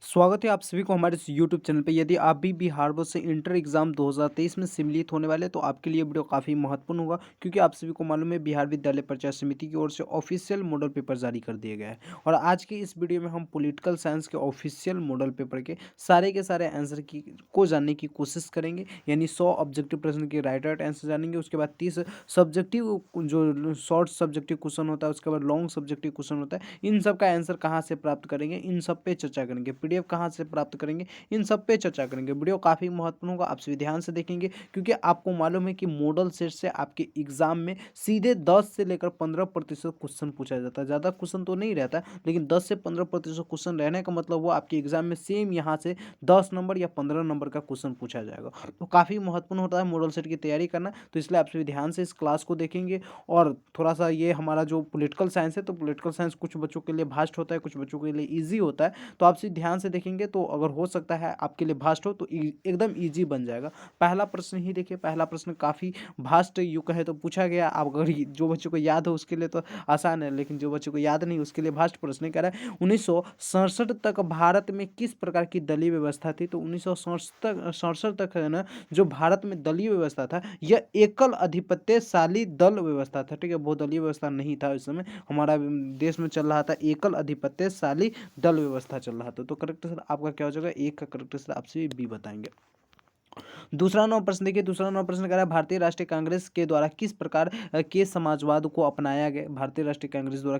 स्वागत है आप सभी को हमारे इस यूट्यूब चैनल पे। यदि आप भी बिहार बोर्ड से इंटर एग्जाम 2023 में सम्मिलित होने वाले हैं तो आपके लिए वीडियो काफ़ी महत्वपूर्ण होगा, क्योंकि आप सभी को मालूम है बिहार विद्यालय परीक्षा समिति की ओर से ऑफिशियल मॉडल पेपर जारी कर दिया गया है। और आज की इस वीडियो में हम पॉलिटिकल साइंस के ऑफिशियल मॉडल पेपर के सारे आंसर की को जानने की कोशिश करेंगे। यानी 100 ऑब्जेक्टिव प्रश्न के राइट आंसर जानेंगे। उसके बाद 30 सब्जेक्टिव जो शॉर्ट सब्जेक्टिव क्वेश्चन होता है, उसके बाद लॉन्ग सब्जेक्टिव क्वेश्चन होता है, इन सब का आंसर कहाँ से प्राप्त करेंगे, इन सब पे चर्चा करेंगे। पीडीएफ कहाँ से प्राप्त करेंगे, इन सब पे चर्चा करेंगे। वीडियो काफ़ी महत्वपूर्ण होगा, आप सभी ध्यान से देखेंगे, क्योंकि आपको मालूम है कि मॉडल सेट से आपके एग्जाम में सीधे 10 से लेकर 15% क्वेश्चन पूछा जाता है। ज़्यादा क्वेश्चन तो नहीं रहता, लेकिन 10 से 15% क्वेश्चन रहने का मतलब वो आपके एग्जाम में सेम यहाँ से 10 नंबर या 15 नंबर का क्वेश्चन पूछा जाएगा। तो काफ़ी महत्वपूर्ण होता है मॉडल सेट की तैयारी करना। तो इसलिए आप सभी ध्यान से इस क्लास को देखेंगे। और थोड़ा सा ये हमारा जो पॉलिटिकल साइंस है, तो पॉलिटिकल साइंस कुछ बच्चों के लिए भास्ट होता है, कुछ बच्चों के लिए ईजी होता है। तो आप सिर्फ ध्यान से देखेंगे तो अगर हो सकता है आपके लिए भास्ट हो तो एकदम ईजी बन जाएगा। पहला प्रश्न ही देखिए, पहला प्रश्न काफ़ी भास्ट यूँ कहे तो पूछा गया। आप अगर जो बच्चों को याद हो उसके लिए तो आसान है, लेकिन जो बच्चों को याद नहीं उसके लिए भास्ट प्रश्न कह रहा है। 1967 तक भारत में किस प्रकार की दलीय व्यवस्था थी? तो 1967 तक है ना, जो भारत में दलीय व्यवस्था था यह एकल अधिपत्यशाली दल व्यवस्था था। ठीक है, बहुदलीय व्यवस्था नहीं था। इस समय हमारा देश में चल रहा था एकल अधिपत्यशाली दल व्यवस्था चल रहा था। तो करेक्ट सर आपका क्या हो जाएगा? एक का करेक्ट सर आपसे बी बताएंगे। दूसरा नौ प्रश्न देखिए, दूसरा नौ प्रश्न कह रहा है भारतीय राष्ट्रीय कांग्रेस के द्वारा किस प्रकार के समाजवाद को अपनाया गया? भारतीय राष्ट्रीय कांग्रेस द्वारा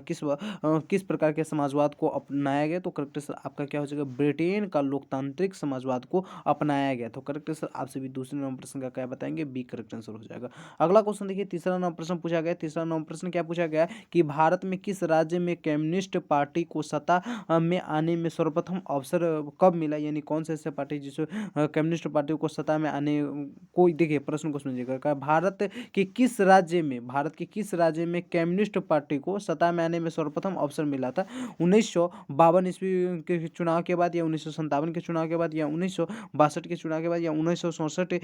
किस प्रकार के समाजवाद को अपनाया गया? तो करेक्ट सर आपका क्या हो जाएगा? ब्रिटेन का लोकतांत्रिक समाजवाद को अपनाया गया। तो करेक्ट सर आपसे भी दूसरे नंबर प्रश्न का क्या बताएंगे? बी करेक्ट आंसर हो जाएगा। अगला क्वेश्चन देखिए, तीसरा नंबर प्रश्न पूछा गया। तीसरा नंबर प्रश्न क्या पूछा गया कि भारत में किस राज्य में कम्युनिस्ट पार्टी को सत्ता में आने में सर्वप्रथम अवसर कब मिला? यानी कौन से ऐसे पार्टी जिसमें कम्युनिस्ट पार्टी को सत्ता में आने कोई, देखिए प्रश्न को समझिएगा, भारत भारत के किस राज्य में कम्युनिस्ट पार्टी को सत्ता में आने में सर्वप्रथम अवसर मिला था? 1952 ईस्वी के चुनाव के बाद, या 1957 के चुनाव के बाद, या 1962 के चुनाव के बाद, या 1967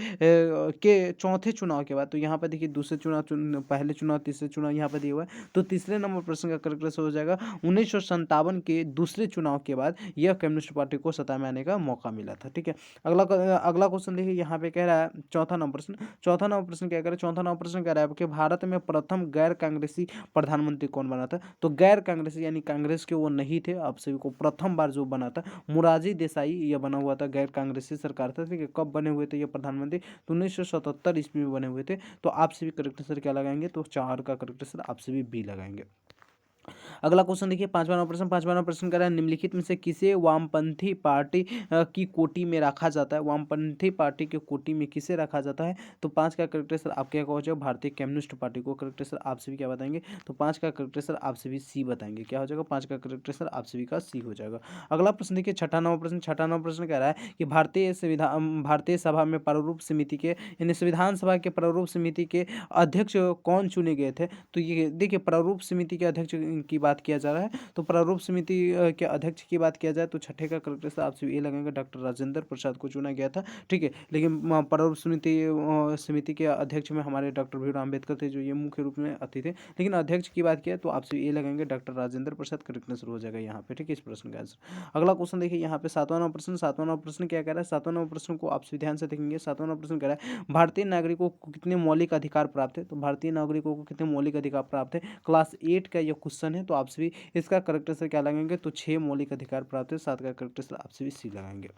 के चौथे चुनाव के बाद? तो यहाँ पर देखिए दूसरे चुनाव पहले चुनाव, तीसरे चुनाव यहाँ पर दिया हुआ है। तो तीसरे नंबर प्रश्न का करेक्ट आंसर हो जाएगा 1957 के दूसरे चुनाव के बाद यह कम्युनिस्ट पार्टी को सत्ता में आने का मौका मिला था। ठीक है, अगला क्वेश्चन देखिए, यहाँ पे कह रहा है चौथा नंबर प्रश्न। चौथा नंबर प्रश्न क्या कह रहा है? चौथा नंबर प्रश्न कह रहा है कि भारत में प्रथम गैर कांग्रेसी प्रधानमंत्री कौन बना था? तो गैर कांग्रेसी यानी कांग्रेस के वो नहीं थे, आप सभी को प्रथम बार जो बना था मोरारजी देसाई, यह बना हुआ था, गैर कांग्रेसी सरकार था। ठीक है, कब बने हुए थे ये प्रधानमंत्री? तो 1977 ईस्वी में बने हुए थे। तो आप सभी करेक्ट आंसर क्या लगाएंगे? तो 4 का करेक्ट आंसर आप सभी बी लगाएंगे। अगला क्वेश्चन देखिए, पांचवा प्रश्न कर रहा है निम्नलिखित में से किसे वामपंथी पार्टी की कोटि में रखा जाता है? वामपंथी पार्टी के कोटि में किसे रखा जाता है? तो 5 का करेक्ट आंसर आप क्या हो? भारतीय कम्युनिस्ट पार्टी को। करेक्ट आंसर आप सभी क्या बताएंगे? तो 5 का करेक्ट आंसर आप सभी सी बताएंगे। क्या हो जाएगा? 5 का करेक्ट आंसर आप सभी का सी हो जाएगा। अगला प्रश्न देखिए, छठा नंबर प्रश्न कह रहा है कि भारतीय सभा में प्रारूप समिति के, यानी संविधान सभा के प्रारूप समिति के अध्यक्ष कौन चुने गए थे? तो ये देखिए, प्रारूप समिति के अध्यक्ष की बात किया जा रहा है। तो प्रारूप समिति के अध्यक्ष की बात किया जाए तो छठे का करेक्ट आंसर आप ये लगेंगे, डॉक्टर राजेंद्र प्रसाद को चुना गया था। ठीक है, लेकिन प्रारूप समिति के अध्यक्ष में हमारे डॉक्टर भीमराव अम्बेडकर थे, जो ये मुख्य रूप में अति थे। लेकिन अध्यक्ष की बात किया तो आपसे ये लगेंगे doctor Rajendra Prasad. Correct answer हो जाएगा यहाँ पे। ठीक है, इस प्रश्न का आंसर। अगला क्वेश्चन देखिए, यहाँ पे सातवां नंबर प्रश्न क्या कह रहा है? सातवां नंबर प्रश्न को आप ध्यान से देखेंगे। सातवां नंबर प्रश्न कह रहा है भारतीय नागरिकों को कितने मौलिक अधिकार प्राप्त है? तो भारतीय नागरिकों को कितने मौलिक अधिकार प्राप्त है? क्लास 8 का यह क्वेश्चन है। तो आप सभी इसका करेक्ट आंसर क्या लगाएंगे? तो 6 मौलिक अधिकार प्राप्त है। 7 का करेक्ट आंसर आप सभी सी लगाएंगे।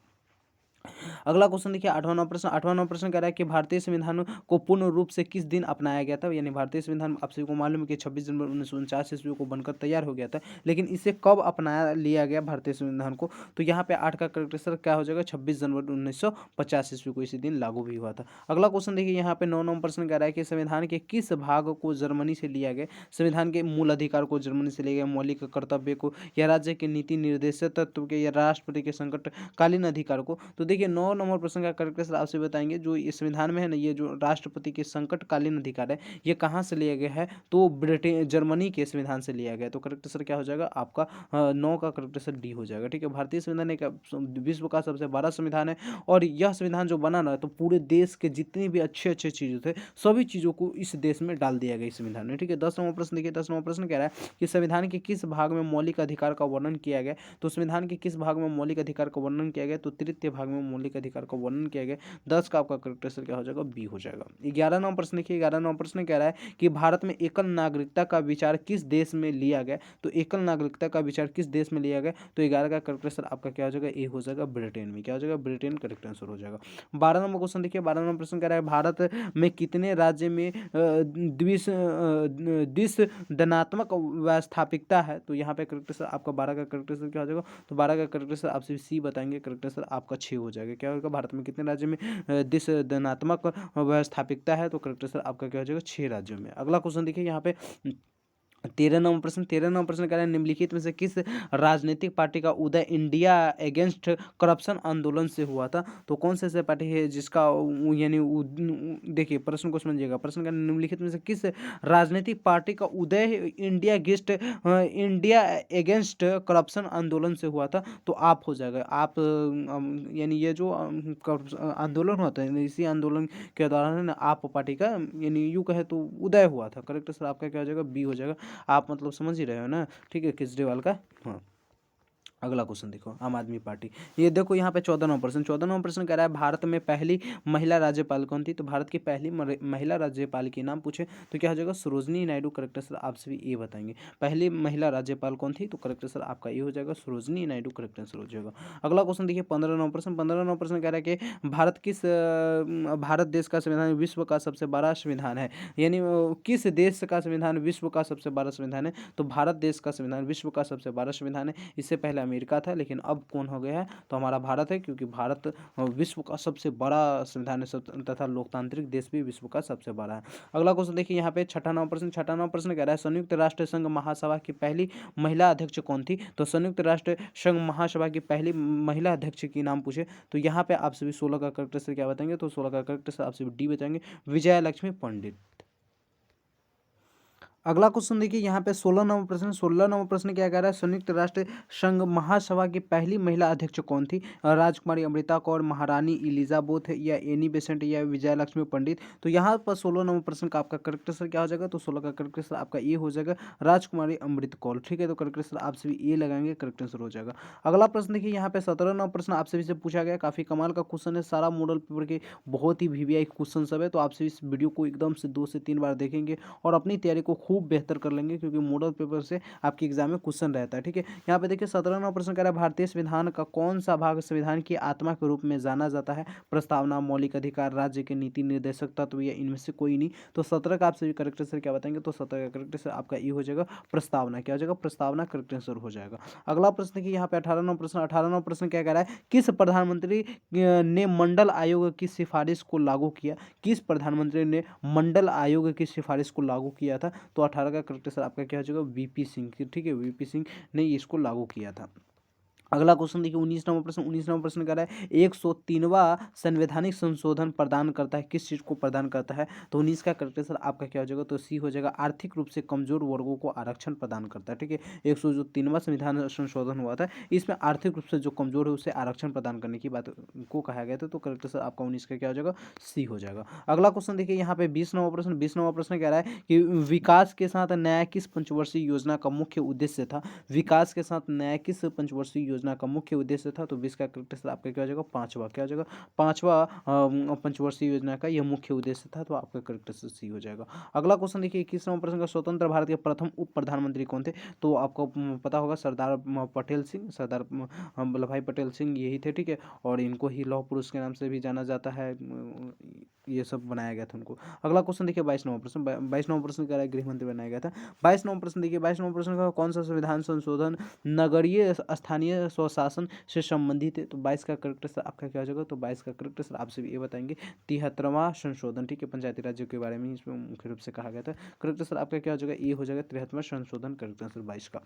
अगला क्वेश्चन देखिए, आठवां नंबर प्रश्न कह रहा है कि भारतीय संविधान को पूर्ण रूप से किस दिन अपनाया गया था? यानी भारतीय संविधान आप सभी को मालूम है कि 26 जनवरी 1949 ईस्वी को बनकर तैयार हो गया था, लेकिन इसे कब अपनाया लिया गया भारतीय संविधान को? तो यहाँ पे 8 का करेक्ट आंसर क्या हो जाएगा? 26 जनवरी 1950 ईस्वी को इसी दिन लागू भी हुआ था। अगला क्वेश्चन देखिए, यहाँ पे 9 नंबर प्रश्न कह रहा है कि संविधान के किस भाग को जर्मनी से लिया गया? संविधान के मूल अधिकार को जर्मनी से लिया गया, मौलिक कर्तव्य को, या राज्य के नीति निर्देशक तत्व के, या राष्ट्रपति के संकटकालीन अधिकार को? तो देखिए 9 नंबर प्रश्न का करेक्ट आंसर आपसे बताएंगे, जो इस संविधान में है ना, ये जो राष्ट्रपति के संकटकालीन अधिकार है, ये कहाँ से लिया गया है, तो ब्रिटेन जर्मनी के संविधान से लिया गया है। तो करेक्ट आंसर क्या हो जाएगा आपका 9 का करेक्ट आंसर डी हो जाएगा। ठीक है, भारतीय संविधान एक विश्व का सबसे बड़ा संविधान है, और यह संविधान जो बना ना, तो पूरे देश के जितने भी अच्छे अच्छे चीज़ें थे, सभी चीज़ों को इस देश में डाल दिया गया इस संविधान में। ठीक है, 10 नंबर प्रश्न देखिए, 10 नंबर प्रश्न कह रहा है कि संविधान के किस भाग में मौलिक अधिकार का वर्णन किया गया। तो संविधान के किस भाग में मौलिक अधिकार का वर्णन किया गया, तो तृतीय भाग में मौलिक अधिकार का वर्णन किया गया। 10 का आपका करेक्ट आंसर क्या हो जाएगा, बी हो जाएगा। 11 नंबर प्रश्न देखिए, 11 नंबर प्रश्न कह रहा है कि भारत में एकल नागरिकता का विचार किस देश में लिया गया। तो एकल नागरिकता का विचार किस देश में लिया गया, तो 11 का करेक्ट आंसर आपका क्या हो जाएगा, ए हो जाएगा, ब्रिटेन में। क्या हो जाएगा, ब्रिटेन करेक्ट आंसर हो जाएगा। 12 नंबर क्वेश्चन देखिए, 12 नंबर प्रश्न कह रहा है भारत में कितने राज्य में द्विसदनात्मक व्यवस्थापिकता है। तो यहाँ पे करेक्ट आंसर आपका 12 का करेक्ट आंसर क्या हो जाएगा, तो 12 का करेक्ट आंसर आपसे सी बताएंगे, करेक्ट आंसर आपका 6 हो जाएगा। क्या होगा, भारत में कितने राज्य में द्विसदनात्मक व्यवस्थापिकता है, तो करेक्ट आंसर आपका क्या हो जाएगा, 6 राज्यों में। अगला क्वेश्चन देखिए यहाँ पे 13 नंबर प्रश्न, 13 नंबर प्रश्न कह रहा है निम्नलिखित में से किस राजनीतिक पार्टी का उदय इंडिया अगेंस्ट करप्शन आंदोलन से हुआ था। तो कौन से ऐसे पार्टी है जिसका यानी देखिए प्रश्न को समझिएगा, प्रश्न का निम्नलिखित में से किस राजनीतिक पार्टी का उदय इंडिया अगेंस्ट करप्शन आंदोलन से हुआ था। तो आप हो जाएगा, आप यानी ये जो आंदोलन होता है, इसी आंदोलन के दौरान आप पार्टी का यानी यूँ कहे तो उदय हुआ था। करेक्ट सर आपका क्या हो जाएगा, बी हो जाएगा। आप मतलब समझ ही रहे हो ना, ठीक है, केजरीवाल का। हाँ, अगला क्वेश्चन देखो, आम आदमी पार्टी। ये देखो यहाँ पे 14 नंबर प्रश्न, 14 नंबर प्रश्न कह रहा है भारत में पहली महिला राज्यपाल कौन थी। तो भारत की पहली महिला राज्यपाल के नाम पूछे तो क्या हो जाएगा, सरोजनी नायडू। करेक्ट आंसर आपसे भी ये बताएंगे, पहली महिला राज्यपाल कौन थी। तो करेक्ट आंसर आपका ये हो जाएगा, सरोजनी नायडू। करेक्ट आंसर हो जाएगा। अगला क्वेश्चन देखिए 15 नंबर प्रश्न, 15 नंबर प्रश्न कह रहा है कि भारत देश का संविधान विश्व का सबसे बड़ा संविधान है। यानी किस देश का संविधान विश्व का सबसे बड़ा संविधान है। तो भारत देश का संविधान विश्व का सबसे बड़ा संविधान है। इससे पहले अमेरिका था, लेकिन अब कौन हो गया है, तो हमारा भारत है, क्योंकि भारत विश्व का सबसे बड़ा संविधान है, तथा लोकतांत्रिक देश भी विश्व का सबसे बड़ा है। अगला क्वेश्चन देखिए यहाँ पे 6ठा नंबर प्रश्न, 6ठा नंबर प्रश्न कह रहा है संयुक्त राष्ट्र संघ महासभा की पहली महिला अध्यक्ष कौन थी। तो संयुक्त राष्ट्र संघ महासभा की पहली महिला अध्यक्ष की नाम पूछे तो यहाँ पे आप सभी 16 का करेक्ट आंसर क्या बताएंगे। तो 16 का करेक्ट आंसर आप सभी डी बताएंगे, विजया लक्ष्मी पंडित। अगला क्वेश्चन देखिए यहाँ पे 16 नंबर प्रश्न, 16 नंबर प्रश्न क्या कह रहा है संयुक्त राष्ट्र संघ महासभा की पहली महिला अध्यक्ष कौन थी। राजकुमारी अमृता कौर, महारानी इलिजाबेथ, या एनी बेसेंट, या विजया लक्ष्मी पंडित। तो यहाँ पर 16 नंबर प्रश्न का आपका करेक्ट आंसर क्या हो जाएगा। तो 16 का करेक्ट आंसर आपका ये हो जाएगा, राजकुमारी अमृत कौर। ठीक है, तो करेक्ट आंसर आपसे भी ये लगाएंगे, करेक्ट आंसर हो जाएगा। अगला प्रश्न देखिए यहाँ पे 17 नंबर प्रश्न आपसे भी से पूछा गया, काफी कमाल का क्वेश्चन है, सारा मॉडल पेपर के बहुत ही वीवीआई क्वेश्चन सब है। तो आपसे इस वीडियो को एकदम से 2 से 3 बार देखेंगे और अपनी तैयारी को खूब बेहतर कर लेंगे, क्योंकि मॉडल पेपर से आपके एग्जाम में क्वेश्चन रहता है। ठीक है, यहाँ पे देखिए 17 नंबर प्रश्न कह रहा है भारतीय संविधान का कौन सा भाग संविधान की आत्मा के रूप में जाना जाता है। प्रस्तावना, मौलिक अधिकार, राज्य के नीति निर्देशक तत्व, या इनमें से कोई नहीं। तो 17 का आपसे करेक्ट आंसर क्या बताएंगे। तो 17 का करेक्ट आंसर आपका ये हो जाएगा, प्रस्तावना। क्या हो जाएगा, प्रस्तावना करेक्ट आंसर हो जाएगा। अगला प्रश्न की यहाँ पे 18 नंबर प्रश्न, 18 नंबर प्रश्न क्या कह रहा है किस प्रधानमंत्री ने मंडल आयोग की सिफारिश को लागू किया। किस प्रधानमंत्री ने मंडल आयोग की सिफारिश को लागू किया था। तो 18 का करेक्ट आंसर आपका क्या हो जाएगा, वीपी सिंह। ठीक है, वीपी सिंह ने इसको लागू किया था। अगला क्वेश्चन देखिए 19 नंबर प्रश्न, 19 नंबर प्रश्न कह रहा है 103वां संवैधानिक संशोधन प्रदान करता है, किस चीज को प्रदान करता है। तो 19 का करेक्ट आंसर आपका क्या हो जाएगा। तो सी हो जाएगा, आर्थिक रूप से कमजोर वर्गों को आरक्षण प्रदान करता है। ठीक है, 103वां संविधान संशोधन हुआ था, इसमें आर्थिक रूप से जो कमजोर है उसे आरक्षण प्रदान करने की बात को कहा गया था। तो करेक्ट आंसर आपका 19 का क्या हो जाएगा, सी हो जाएगा। अगला क्वेश्चन देखिए यहाँ पे 20 नंबर प्रश्न, 20 नंबर प्रश्न कह रहा है कि विकास के साथ न्याय किस पंचवर्षीय योजना का मुख्य उद्देश्य था। विकास के साथ न्याय किस पंचवर्षीय योजना का मुख्य उद्देश्य था। तो 20 का करेक्ट आंसर आपका क्या हो जाएगा, पांचवा। क्या हो जाएगा, पांचवा पंचवर्षीय योजना का यह मुख्य उद्देश्य था। तो आपका करेक्ट आंसर सी हो जाएगा। अगला क्वेश्चन देखिए 21 नंबर प्रश्न का स्वतंत्र भारत के प्रथम उप प्रधानमंत्री कौन थे। तो आपको पता होगा सरदार पटेल सिंह, सरदार वल्लभ भाई पटेल सिंह यही थे। ठीक है, और इनको ही लौह पुरुष के नाम से भी जाना जाता है, ये सब बनाया गया था उनको। अगला क्वेश्चन देखिए 22 नंबर प्रश्न, 22 नंबर प्रश्न कह रहा है गृह मंत्री बनाया गया था। 22 नंबर प्रश्न देखिए, 22 नंबर प्रश्न का कौन सा संविधान संशोधन नगरीय स्थानीय स्वशासन से संबंधित है। तो 22 का करेक्ट आंसर आपका क्या हो जाएगा। तो 22 का करेक्ट आंसर आपसे भी ये बताएंगे 73वां संशोधन। ठीक है, पंचायती राज्यों के बारे में इसमें मुख्य रूप से कहा गया था। करेक्ट आंसर आपका क्या हो जाएगा, ये हो जाएगा 73वां संशोधन, करेक्ट आंसर 22 का।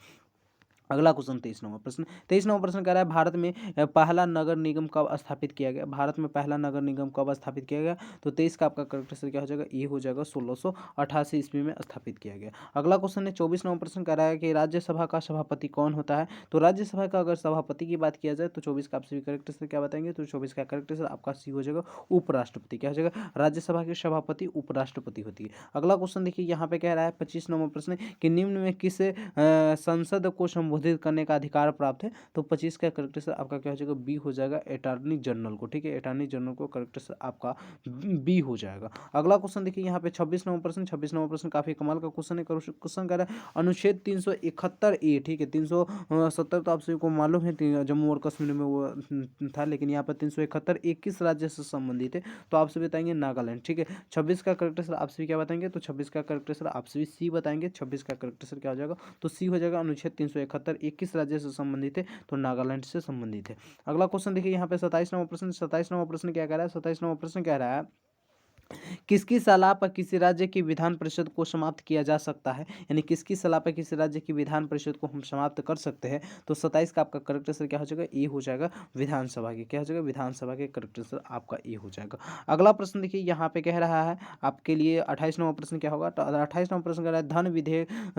अगला क्वेश्चन 23 नंबर प्रश्न कह रहा है भारत में पहला नगर निगम कब स्थापित किया गया। भारत में पहला नगर निगम कब स्थापित किया गया। तो 23 का आपका करेक्ट आंसर क्या हो जाएगा, ये हो जाएगा 1688 ईस्वी में स्थापित किया गया। अगला क्वेश्चन है 24 नंबर प्रश्न कह रहा है कि राज्यसभा का सभापति कौन होता है। तो राज्यसभा का अगर सभापति की बात किया जाए तो 24 का आपसे भी करेक्ट आंसर क्या बताएंगे, तो 24 का करेक्ट आंसर आपका सी हो जाएगा उपराष्ट्रपति। क्या हो जाएगा, राज्यसभा के सभापति उपराष्ट्रपति होती है। अगला क्वेश्चन देखिए यहाँ पे कह रहा है 25 नंबर प्रश्न कि निम्न में किस संसद को संबोधित करने का अधिकार प्राप्त है। तो 25 का करेक्ट आंसर आपका क्या हो जाएगा, बी हो जाएगा अटॉर्नी जनरल को। ठीक है, अटॉर्नी जनरल को करेक्ट आंसर आपका बी हो जाएगा। अगला क्वेश्चन देखिए यहाँ पे 26 नंबर प्रश्न काफी कमाल का क्वेश्चन है। क्वेश्चन कह रहा है अनुच्छेद 371 ए, ठीक है 370 तो आप सभी को मालूम है जम्मू और कश्मीर में वो था, लेकिन यहाँ पर 371 किस राज्य से संबंधित है। तो आप सभी बताएंगे नागालैंड। ठीक है, 26 का करेक्ट आंसर आप सभी क्या बताएंगे, तो 26 का करेक्ट आंसर आप सभी सी बताएंगे। 26 का करेक्ट आंसर क्या हो जाएगा, तो सी हो जाएगा अनुच्छेद 371 किस राज्य से संबंधित है, तो नागालैंड से संबंधित है। अगला क्वेश्चन देखिए यहाँ पे 27 नंबर प्रश्न क्या कह रहा है। 27 नंबर प्रश्न कह रहा है किसकी सलाह पर किसी राज्य की विधान परिषद को समाप्त किया जा सकता है, यानी किसकी सलाह पर किसी राज्य की विधान परिषद को हम समाप्त कर सकते हैं। तो 27 का आपका करेक्ट आंसर क्या हो जाएगा, ए हो जाएगा विधानसभा की। क्या हो जाएगा, विधानसभा के करेक्ट आंसर आपका ए हो जाएगा। अगला प्रश्न देखिए यहाँ पे कह रहा है आपके लिए 28 नंबर प्रश्न क्या होगा। तो 28 नंबर प्रश्न कह रहा है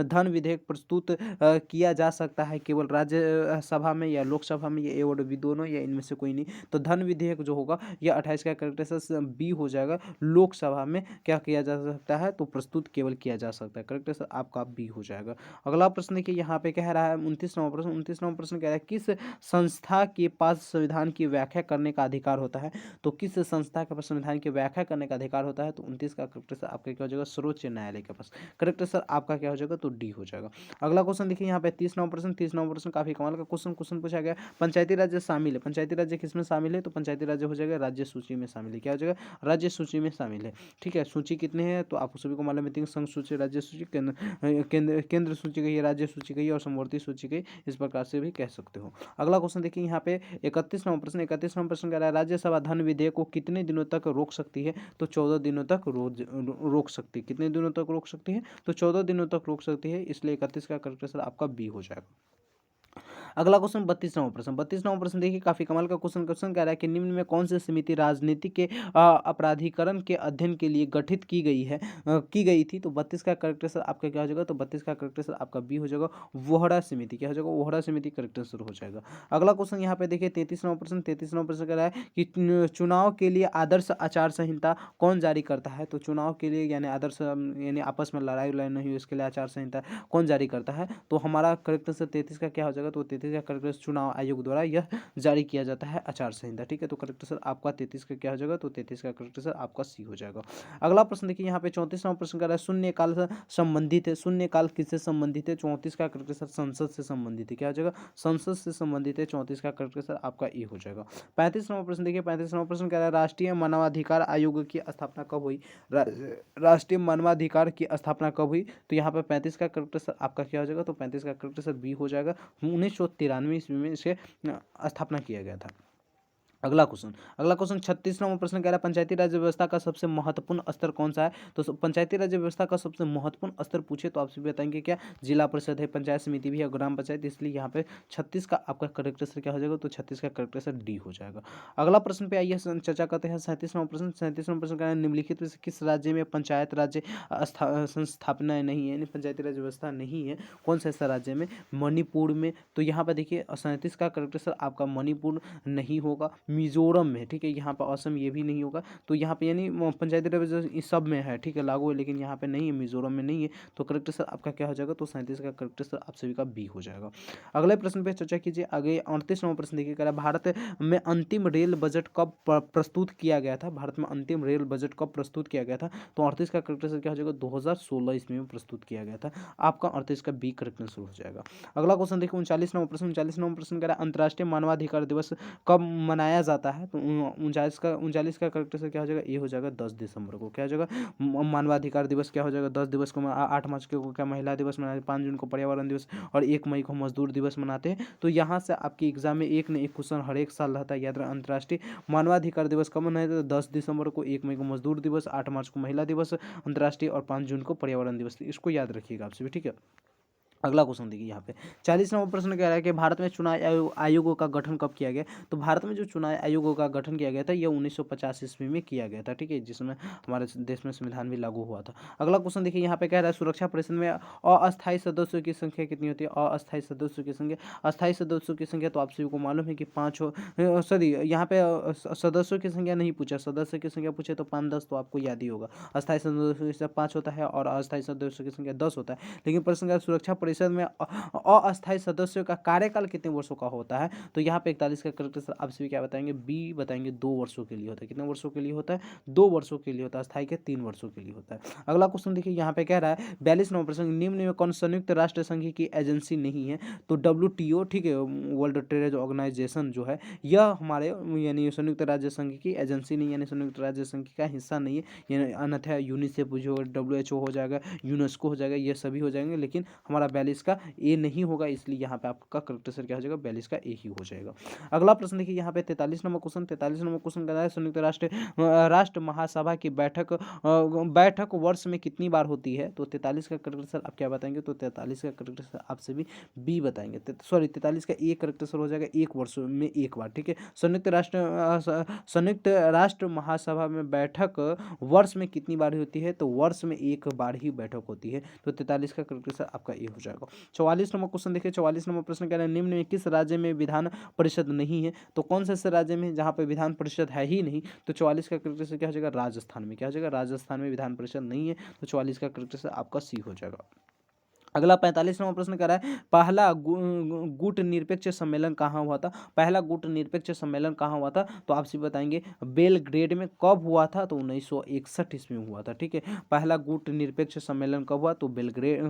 धन विधेयक प्रस्तुत किया जा सकता है केवल राज्य सभा में या लोकसभा में, या ए और बी दोनों, या इनमें से कोई नहीं। तो धन विधेयक जो होगा यह 28 का करेक्ट आंसर बी हो जाएगा, लोकसभा में क्या किया जा सकता है, तो प्रस्तुत केवल किया जा सकता है। करेक्ट आंसर आपका बी हो जाएगा। अगला प्रश्न देखिए यहाँ पे कह रहा है 29 नंबर प्रश्न कह रहा है किस संस्था के पास संविधान की व्याख्या करने का अधिकार होता है। तो किस संस्था के पास संविधान की व्याख्या करने का अधिकार होता है। तो 29 का करेक्ट आंसर आपका क्या हो जाएगा, सर्वोच्च न्यायालय के पास। करेक्ट आंसर आपका क्या हो जाएगा, तो डी हो जाएगा। अगला क्वेश्चन देखिए यहाँ पे 30 नंबर प्रश्न काफी कमाल का क्वेश्चन पूछा गया। पंचायती राज्य शामिल है, पंचायती राज्य किसमें शामिल है। तो पंचायती राज्य हो जाएगा राज्य सूची में शामिल है। क्या हो जाएगा, राज्य सूची में शामिल है। ठीक है, सूची कितने हैं तो आप सभी को मालूम है, संघ सूची, राज्य सूची, केंद्र सूची गई है, राज्य सूची गई है और समवर्ती सूची गई, इस प्रकार से भी कह सकते हो। अगला क्वेश्चन देखिए यहाँ पे 31 नंबर प्रश्न कह रहा है राज्यसभा धन विधेयक को कितने दिनों तक रोक सकती है। तो 14 दिनों तक रोक सकती है। कितने दिनों तक रोक सकती है, तो 14 दिनों तक रोक सकती है, इसलिए 31 का करेक्ट आंसर आपका बी हो जाएगा। अगला क्वेश्चन 32 नंबर प्रश्न देखिए काफी कमाल का क्वेश्चन कह रहा है कि निम्न में कौन सी समिति राजनीति के अपराधीकरण के अध्ययन के लिए गठित की गई थी। तो 32 का करेक्ट आंसर आपका क्या हो जाएगा, तो 32 का करेक्ट आंसर आपका बी हो जाएगा वोहरा समिति। क्या हो जाएगा, वोहरा समिति करेक्ट आंसर हो जाएगा। अगला क्वेश्चन यहाँ पे देखिए 33 नंबर प्रश्न कह रहा है कि चुनाव के लिए आदर्श आचार संहिता कौन जारी करता है। तो चुनाव के लिए यानी आदर्श यानी आपस में लड़ाई नहीं हुई उसके लिए आचार संहिता कौन जारी करता है। तो हमारा करेक्ट आंसर 33 का क्या हो जाएगा, तो 33 का करेक्ट आंसर चुनाव आयोग द्वारा यह जारी किया जाता है आचार संहिता। ठीक है, तो करेक्ट आंसर आपका 33 का क्या हो जाएगा, तो 33 का करेक्ट आंसर आपका सी हो जाएगा। अगला प्रश्न देखिए यहाँ पे 34 नंबर प्रश्न कर रहा है शून्यकाल से संबंधित है। शून्यकाल किससे संबंधित है। 34 का करेक्ट आंसर संसद से संबंधित है। क्या हो जाएगा, संसद से संबंधित है। 34 का करेक्ट आंसर आपका ए हो जाएगा। 35 नंबर प्रश्न देखिए 35 नंबर प्रश्न कह रहा है राष्ट्रीय मानवाधिकार आयोग की स्थापना कब हुई। राष्ट्रीय मानवाधिकार की स्थापना कब हुई। तो यहाँ पे 35 का करेक्ट आंसर आपका क्या हो जाएगा, तो 35 का करेक्ट आंसर बी हो जाएगा। 1993 ईस्वी में इसके स्थापना किया गया था। अगला क्वेश्चन 36 नंबर प्रश्न कह रहा है पंचायती राज व्यवस्था का सबसे महत्वपूर्ण स्तर कौन सा है। तो पंचायती राज व्यवस्था का सबसे महत्वपूर्ण स्तर पूछे तो आप सभी बताएंगे क्या, जिला परिषद है, पंचायत समिति भी है, ग्राम पंचायत, इसलिए यहाँ पे 36 का आपका करेक्ट आंसर क्या हो जाएगा, तो 36 का करेक्ट आंसर डी हो जाएगा। अगला प्रश्न पे आइए चर्चा करते हैं 37 नंबर प्रश्न कह रहा है निम्नलिखित में से किस राज्य में पंचायत राज्य संस्थापना नहीं है, यानी पंचायती राज व्यवस्था नहीं है, कौन सा ऐसा राज्य में, मणिपुर में। तो यहाँ पर देखिए 37 का करेक्ट आंसर आपका मणिपुर नहीं होगा, मिजोरम में। ठीक है, यहाँ पर असम ये भी नहीं होगा। तो यहाँ पे यानी पंचायती राज इस सब में है, ठीक है लागू है, लेकिन यहाँ पे नहीं है, मिजोरम में नहीं है। तो करेक्ट आंसर आपका क्या हो जाएगा, तो 37 का करेक्ट आंसर आप सभी का बी हो जाएगा। अगले प्रश्न पे चर्चा कीजिए आगे 38 नंबर प्रश्न देखिए कह रहा है भारत में अंतिम रेल बजट कब प्रस्तुत किया गया था। भारत में अंतिम रेल बजट कब प्रस्तुत किया गया था। तो 38 का करेक्ट आंसर क्या हो जाएगा, 2016 ईस्वी में प्रस्तुत किया गया था। आपका 38 का बी करेक्ट आंसर हो जाएगा। अगला क्वेश्चन देखिए 39 नंबर प्रश्न कह रहा है अंतर्राष्ट्रीय मानवाधिकार दिवस कब मनाया जाता है। तो 39 का करेक्ट आंसर क्या हो जाएगा, ये हो जाएगा 10 दिसंबर को। क्या हो जाएगा, मानवाधिकार दिवस क्या हो जाएगा, 10 दिवस को 8 मार्च को क्या महिला दिवस मनाते, 5 जून को पर्यावरण दिवस और 1 मई को मजदूर दिवस मनाते हैं। तो यहाँ से आपकी एग्जाम में एक न एक क्वेश्चन हर एक साल रहता है, याद रहा अंतर्राष्ट्रीय मानवाधिकार दिवस कब मनाया जाता है, 10 दिसंबर को, 1 मई को मजदूर दिवस, 8 मार्च को महिला दिवस अंतर्राष्ट्रीय और 5 जून को पर्यावरण दिवस। इसको याद रखिएगा आप सभी, ठीक है। अगला क्वेश्चन देखिए यहाँ पे 40 नंबर प्रश्न कह रहा है कि भारत में चुनाव आयोगों का गठन कब किया गया। तो भारत में जो चुनाव आयोगों का गठन किया गया था यह 1950 ईस्वी में किया गया था, ठीक है, जिसमें हमारे देश में संविधान भी लागू हुआ था। अगला क्वेश्चन देखिए यहाँ पे कह रहा है सुरक्षा परिषद में अस्थायी सदस्यों की संख्या कितनी होती है। अस्थायी सदस्यों की संख्या, अस्थायी सदस्यों की संख्या तो आप सभी को मालूम है कि 5 हो, सॉरी यहाँ पे सदस्यों की संख्या नहीं पूछा, सदस्य की संख्या पूछे तो 5-10 तो आपको याद ही होगा। अस्थायी सदस्यों की संख्या 5 होता है और अस्थायी सदस्यों की संख्या 10 होता है। लेकिन प्रश्न का सुरक्षा परिषद में अस्थायी सदस्यों का कार्यकाल कितने वर्षों का होता है। तो यहाँ पे 41 का करेक्ट आंसर आप सभी क्या बताएंगे, बी बताएंगे, 2 वर्षों के लिए होता है। कितने वर्षों के लिए होता है, 2 वर्षों के लिए होता है। अस्थायी के 3 वर्षों के लिए होता है। अगला क्वेश्चन देखिए यहाँ पे कह रहा है 42 नंबर प्रश्न, निम्न में कौन संयुक्त राष्ट्र संघ की एजेंसी नहीं है। तो WTO, ठीक है, वर्ल्ड ट्रेड ऑर्गेनाइजेशन जो है यह हमारे यानी संयुक्त राज्य संघ की एजेंसी नहीं, यानी संयुक्त राज्य संघ का हिस्सा नहीं है। यानी अन्यथा यूनिसेफ जो WHO हो जाएगा, यूनेस्को हो जाएगा, ये सभी हो जाएंगे, लेकिन हमारा 42 का ए नहीं होगा, इसलिए यहाँ पे आपका करेक्ट आंसर क्या हो जाएगा, 42 का ए ही हो जाएगा। अगला प्रश्न देखिए यहाँ पे 43 नंबर क्वेश्चन, 43 नंबर क्वेश्चन कर रहा है संयुक्त राष्ट्र महासभा की बैठक वर्ष में कितनी बार होती है। तो 43 का करेक्ट आंसर आप क्या बताएंगे, तो 43 का करेक्ट आंसर आप सभी बी बताएंगे। सॉरी 43 का ए करेक्ट आंसर हो जाएगा, एक वर्ष में एक बार, ठीक है। संयुक्त राष्ट्र महासभा में बैठक वर्ष में कितनी बार होती है। तो वर्ष में एक बार ही बैठक होती है। तो 43 का करेक्ट आंसर आपका ए हो जाएगा। 44 नंबर क्वेश्चन देखिए, 44 नंबर प्रश्न कह रहे हैं निम्न में किस राज्य में विधान परिषद नहीं है। तो कौन से ऐसे राज्य में जहाँ पे विधान परिषद है ही नहीं। तो 44 का करेक्ट आंसर क्या हो जाएगा, राजस्थान में। क्या हो जाएगा, राजस्थान में विधान परिषद नहीं है। तो 44 का करेक्ट आंसर आपका सी हो जाएगा। अगला 45 नंबर प्रश्न कर रहा है पहला गुट निरपेक्ष सम्मेलन कहाँ हुआ था। पहला गुट निरपेक्ष सम्मेलन कहाँ हुआ था। तो आप सभी बताएंगे बेलग्रेड में। कब हुआ था। तो 1961 ईस्वी में हुआ था, ठीक है। पहला गुट निरपेक्ष सम्मेलन कब हुआ। तो बेलग्रेड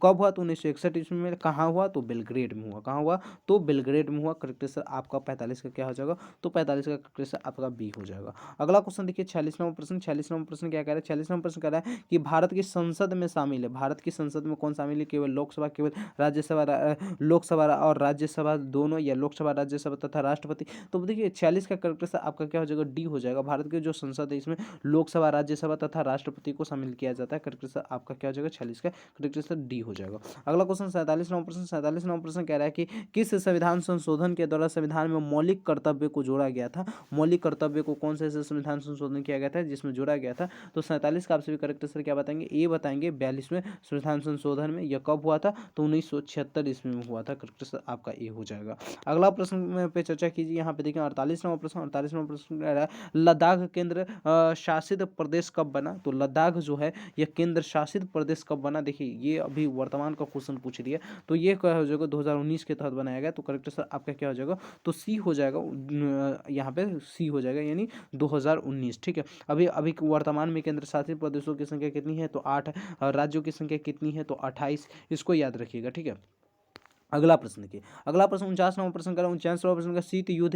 कब हुआ। तो 1961 ईस्वी में। कहाँ हुआ। तो बेलग्रेड में हुआ। कहाँ हुआ। तो बेलग्रेड में हुआ। करेक्ट आंसर आपका 45 का क्या हो जाएगा। तो 45 का करेक्ट आंसर आपका बी हो जाएगा। अगला क्वेश्चन देखिए 46 नंबर प्रश्न। 46 नंबर प्रश्न क्या कह रहा है। 46 नंबर प्रश्न कह रहा है कि भारत की संसद में शामिल है। भारत की संसद में कौन शामिल है। केवल लोकसभा, केवल राज्यसभा, लोकसभा और राज्यसभा दोनों, या लोकसभा, राज्यसभा तथा राष्ट्रपति। तो देखिए 46 का करेक्ट आंसर आपका क्या हो जाएगा, डी हो जाएगा। भारत की जो संसद है इसमें लोकसभा, राज्यसभा तथा राष्ट्रपति को शामिल किया जाता है। करेक्ट आंसर आपका क्या हो जाएगा, 46 का करेक्ट आंसर डी हो जाएगा। अगला क्वेश्चन 47 नंबर प्रश्न। 47 नंबर प्रश्न कह रहा है कि किस संविधान संशोधन के द्वारा संविधान में मौलिक कर्तव्य को जोड़ा गया था। मौलिक कर्तव्य को कौन से संविधान संशोधन किया गया था जिसमें जोड़ा गया था। तो 47 का आप सभी करेक्ट आंसर क्या बताएंगे, ए बताएंगे। 42वें संविधान संशोधन में यह कब हुआ था। तो 1976 ईस्वी में हुआ था। करेक्ट आंसर आपका ए हो जाएगा। अगला प्रश्न पे चर्चा कीजिए। यहाँ पे देखिए 48 नंबर प्रश्न। 48 नंबर प्रश्न कह रहा है लद्दाख केंद्र शासित प्रदेश कब बना। तो लद्दाख जो है यह केंद्र शासित प्रदेश कब बना। देखिए ये अभी वर्तमान का क्वेश्चन पूछ दिया, तो ये क्या हो जाएगा, 2019 के तहत बनाया गया। तो करेक्ट आंसर आपका क्या हो जाएगा, तो सी हो जाएगा। यहाँ पे सी हो जाएगा, यानी 2019, ठीक है। अभी अभी वर्तमान में केंद्र शासित प्रदेशों की संख्या कितनी है, तो 8। राज्यों की संख्या कितनी है, तो 28। इसको याद रखिएगा, ठीक है। अगला प्रश्न देखिए। अगला प्रश्न 49 नंबर प्रश्न करें। 49 नंबर प्रश्न का शीत युद्ध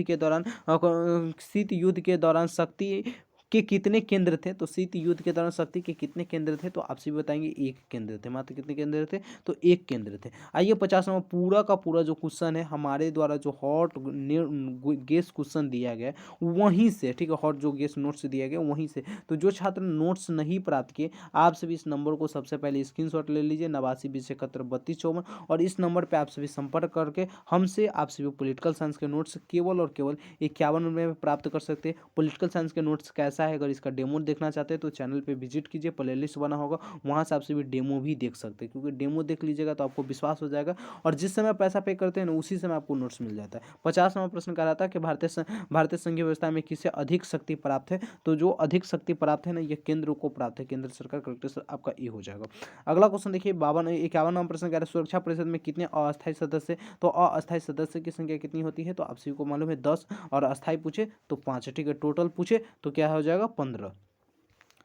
के दौरान शक्ति के कितने केंद्र थे। तो शीत युद्ध के दौरान शक्ति के कितने केंद्र थे। तो आप सभी बताएंगे एक केंद्र थे। मात्र कितने केंद्र थे, तो एक केंद्र थे। आइए 50 नंबर पूरा का पूरा जो क्वेश्चन है हमारे द्वारा जो हॉट गेस क्वेश्चन दिया गया वहीं से, ठीक है, हॉट जो गेस नोट्स दिया गया वहीं से। तो जो छात्र नोट्स नहीं प्राप्त किए आप सभी इस नंबर को सबसे पहले स्क्रीनशॉट ले लीजिए 89 20 71 32 54, और इस नंबर पर आप सभी संपर्क करके हमसे आप सभी पॉलिटिकल साइंस के नोट्स केवल और केवल 51 रुपये में प्राप्त कर सकते हैं। पॉलिटिकल साइंस के नोट्स कैसा है, अगर इसका डेमो देखना चाहते हैं तो चैनल पे विजिट कीजिए, प्लेलिस्ट बना होगा वहाँ से आप सभी डेमो भी देख सकते हैं, क्योंकि डेमो देख लीजिएगा तो आपको विश्वास हो जाएगा, और जिस समय पैसा पे करते हैं ना उसी समय आपको नोट्स मिल जाता है। 50 नंबर प्रश्न कह रहा था कि भारतीय संघीय व्यवस्था में किसे अधिक शक्ति प्राप्त है। तो जो अधिक शक्ति प्राप्त है ना ये केंद्र को प्राप्त है, केंद्र सरकार। करेक्ट आंसर आपका ए हो जाएगा। अगला क्वेश्चन देखिए 51 नंबर प्रश्न कह रहा है सुरक्षा परिषद में कितने अस्थायी सदस्य। तो अस्थायी सदस्य की संख्या कितनी होती है, तो आप सभी को मालूम है 10, और अस्थायी पूछे तो 5, ठीक है। टोटल पूछे तो क्या हो जाएगा 15,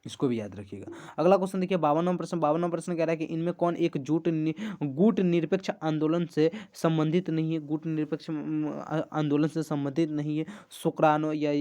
इसको भी याद रखिएगा। अगला क्वेश्चन देखिए 52 नंबर प्रश्न। 52 नंबर प्रश्न कह रहा है कि इनमें कौन एक गुट निरपेक्ष आंदोलन से संबंधित नहीं है। गुट निरपेक्ष आंदोलन से संबंधित नहीं है। सुकरानो या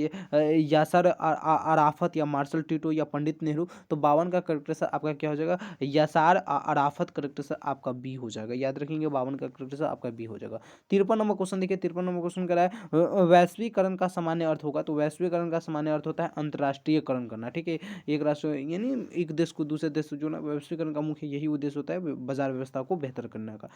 यासर अराफत या मार्शल टिटो या पंडित नेहरू। तो 52 का करेक्ट आंसर आपका क्या हो जाएगा, यासार अराफत। करेक्ट आंसर आपका बी हो जाएगा, याद रखेंगे 52 का करेक्ट आंसर आपका बी हो जाएगा। 53 नंबर क्वेश्चन देखिए। 53 नंबर क्वेश्चन कह रहा है वैश्वीकरण का सामान्य अर्थ होगा। तो वैश्वीकरण का सामान्य अर्थ होता है अंतर्राष्ट्रीयकरण करना, ठीक है। एक राष्ट्र यानी एक देश को दूसरे देश से जोड़ना। वैश्वीकरण का मुख्य यही उद्देश्य होता है, बाजार व्यवस्था को बेहतर करने का।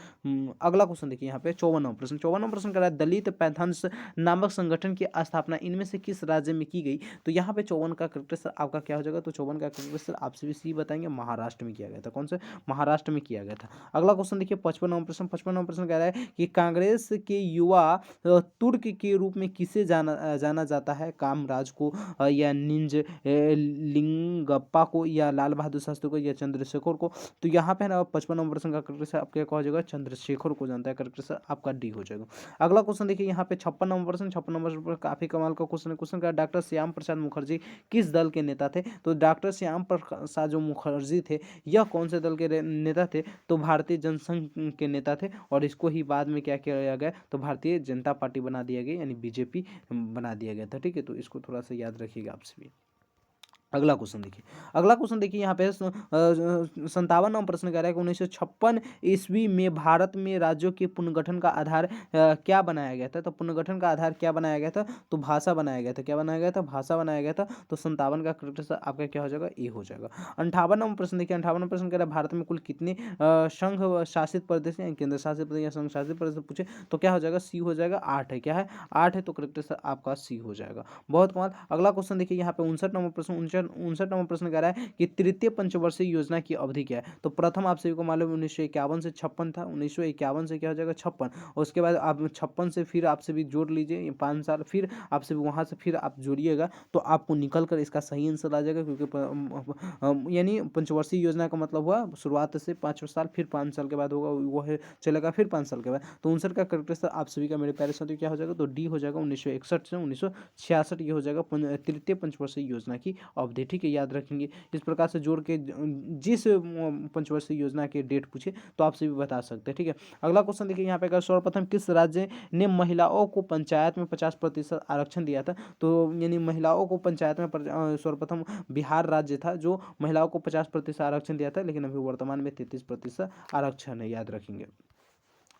अगला क्वेश्चन देखिए यहाँ पे 54वां प्रश्न। 54वां प्रश्न कह रहा है दलित पैंथर्स नामक संगठन की स्थापना इनमें से किस राज्य में की गई? तो यहाँ पे 54 का करेक्ट आंसर आपका क्या हो जाएगा? तो 54 का करेक्ट आंसर आपसे भी सी बताएंगे, महाराष्ट्र में किया गया था। कौन से? महाराष्ट्र में किया गया था। अगला क्वेश्चन देखिए 55वां प्रश्न। 55वां प्रश्न कह रहा है कि कांग्रेस के युवा तुर्क के रूप में किसे जाना जाता है? कामराज को या निंज लिंगप्पा को या लाल बहादुर शास्त्री को या चंद्रशेखर को? तो यहाँ पे ना 55वां प्रश्न का करेक्ट आंसर आपका क्या हो जाएगा? चंद्रशेखर को जानता है। करेक्ट आंसर आपका डी हो जाएगा। अगला क्वेश्चन देखिए यहाँ पे 56वां प्रश्न। 56वां प्रश्न पर काफी कमाल का क्वेश्चन है। क्वेश्चन का डॉक्टर श्याम प्रसाद मुखर्जी किस दल के नेता थे? तो डॉक्टर श्याम प्रसाद जो मुखर्जी थे यह कौन से दल के नेता थे? तो भारतीय जनसंघ के नेता थे, और इसको ही बाद में क्या किया गया? तो भारतीय जनता पार्टी बना दिया गया, यानी बीजेपी बना दिया गया था। ठीक है, तो इसको थोड़ा सा याद रखिएगा आपसे भी। अगला क्वेश्चन देखिए। अगला क्वेश्चन देखिए यहाँ पे 57वां प्रश्न कह रहा है कि 1956 ईस्वी में भारत में राज्यों के पुनर्गठन का आधार क्या बनाया गया था? तो पुनर्गठन का आधार क्या बनाया गया था? तो भाषा बनाया गया था। क्या बनाया गया था? भाषा बनाया गया था। तो 57 का करेक्ट आंसर आपका क्या हो जाएगा? ए हो जाएगा। 58वां प्रश्न देखिए। 58वां प्रश्न कह रहा है भारत में कुल कितने संघ शासित प्रदेश हैं? केंद्र शासित प्रदेश या संघ शासित प्रदेश पूछे तो क्या हो जाएगा? सी हो जाएगा। 8 है। क्या है? 8 है, तो करेक्ट आंसर आपका सी हो जाएगा। बहुत कमाल। अगला क्वेश्चन देखिए यहाँ पे 59वां प्रश्न। 59वां प्रश्न कह रहा है कि तृतीय पंचवर्षीय योजना की अवधि क्या है? तो प्रथम आप सभी को मालूम 1951 से 56 था। 1951 से क्या हो जाएगा? 56। उसके बाद आप 56 से फिर आपसे भी जोड़ लीजिए 5 साल, फिर आपसे भी वहां से फिर आप जोड़िएगा तो आपको निकल कर इसका सही आंसर आ जाएगा, क्योंकि यानी पंचवर्षीय योजना का मतलब हुआ शुरुआत से 5 साल, फिर 5 साल के बाद होगा वो है चलेगा, फिर 5 साल के बाद। तो 59 का करेक्ट आंसर आप सभी का मेरे प्यारे साथियों क्या हो जाएगा? तो डी हो जाएगा। 1961 से 1966 ये हो जाएगा तृतीय पंचवर्षीय योजना की अवधि। ठीक है, याद रखेंगे। इस प्रकार से जोड़ के जिस पंचवर्षीय योजना के डेट पूछे तो आपसे भी बता सकते हैं। ठीक है, अगला क्वेश्चन देखिए यहाँ पे अगर सर्वप्रथम किस राज्य ने महिलाओं को पंचायत में 50% आरक्षण दिया था? तो यानी महिलाओं को पंचायत में सर्वप्रथम बिहार राज्य था जो महिलाओं को 50% आरक्षण दिया था, लेकिन अभी वर्तमान में 33% आरक्षण है, याद रखेंगे।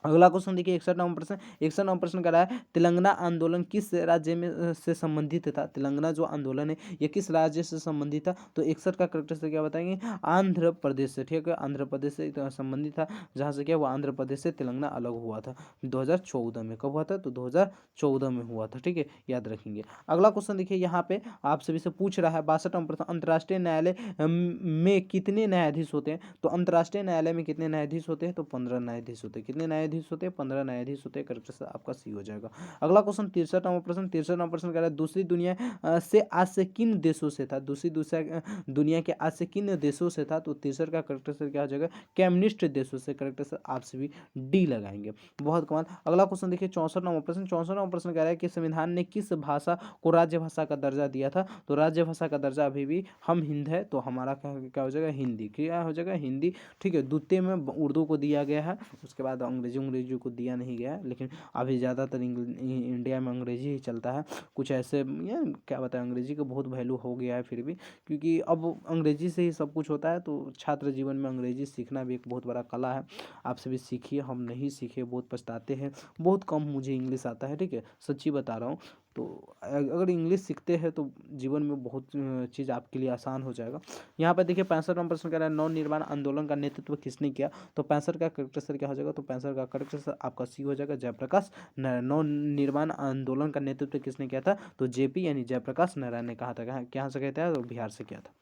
अगला क्वेश्चन देखिए 61वां प्रश्न। 61वां प्रश्न कर रहा है तेलंगाना आंदोलन किस राज्य में से संबंधित था? तेलंगाना जो आंदोलन है ये किस राज्य से संबंधित था? तो 61 का करेक्ट से क्या बताएंगे? आंध्र प्रदेश से। ठीक है, आंध्र प्रदेश से संबंधित था, जहाँ से क्या हुआ? आंध्र प्रदेश से तेलंगाना अलग हुआ था 2014 में। कब हुआ था? तो 2014 में हुआ था। ठीक है, याद रखेंगे। अगला क्वेश्चन देखिए यहाँ पे आप सभी से पूछ रहा है 62वां प्रश्न। अंतर्राष्ट्रीय न्यायालय में कितने न्यायाधीश होते हैं? तो अंतर्राष्ट्रीय न्यायालय में कितने न्यायाधीश होते हैं? तो 15 न्यायाधीश होते हैं। कितने न्यायाधीश होते हैं? 15 न्यायाधीश होते हैं। करेक्ट आंसर आपका सी हो जाएगा। अगला क्वेश्चन 63वां प्रश्न। 63वां प्रश्न कह रहा है दूसरी दुनिया से आज से किन देशों से था? दूसरी दुनिया के आज से किन देशों से था? तो 63 का करेक्ट आंसर क्या हो जाएगा? कम्युनिस्ट देशों से। करेक्ट आंसर आपसे भी डी लगाएंगे। बहुत कमाल। अगला क्वेश्चन देखिए 64वां प्रश्न। 64वां प्रश्न कह रहा है कि संविधान ने किस भाषा को राज्य भाषा का दर्जा दिया था? तो राज्य भाषा का दर्जा अभी भी हम हिंद है, तो हमारा क्या हो जाएगा? हिंदी। क्या हो जाएगा? हिंदी। ठीक है, द्वितीय में उर्दू को दिया गया है, उसके बाद अंग्रेजी को दिया नहीं गया है, लेकिन अभी ज़्यादातर इंडिया में अंग्रेजी ही चलता है। कुछ ऐसे या क्या बताएं, अंग्रेजी का बहुत वैल्यू हो गया है फिर भी, क्योंकि अब अंग्रेजी से ही सब कुछ होता है। तो छात्र जीवन में अंग्रेजी सीखना भी एक बहुत बड़ा कला है। आप सभी सीखिए, हम नहीं सीखे, बहुत पछताते हैं। बहुत कम मुझे इंग्लिश आता है। ठीक है, सच्ची बता रहा हूँ। तो अगर इंग्लिश सीखते हैं तो जीवन में बहुत चीज़ आपके लिए आसान हो जाएगा। यहाँ पर देखिए 65वां प्रश्न कह रहा है नवनिर्माण आंदोलन का नेतृत्व किसने किया? तो 65 का करेक्ट आंसर क्या हो जाएगा? तो 65 का करेक्ट आंसर आपका सी हो जाएगा, जयप्रकाश नारायण। नवनिर्माण आंदोलन का नेतृत्व किसने किया था? तो जेपी यानी जयप्रकाश नारायण ने कहा था। कहाँ से कहता है? तो बिहार से किया था।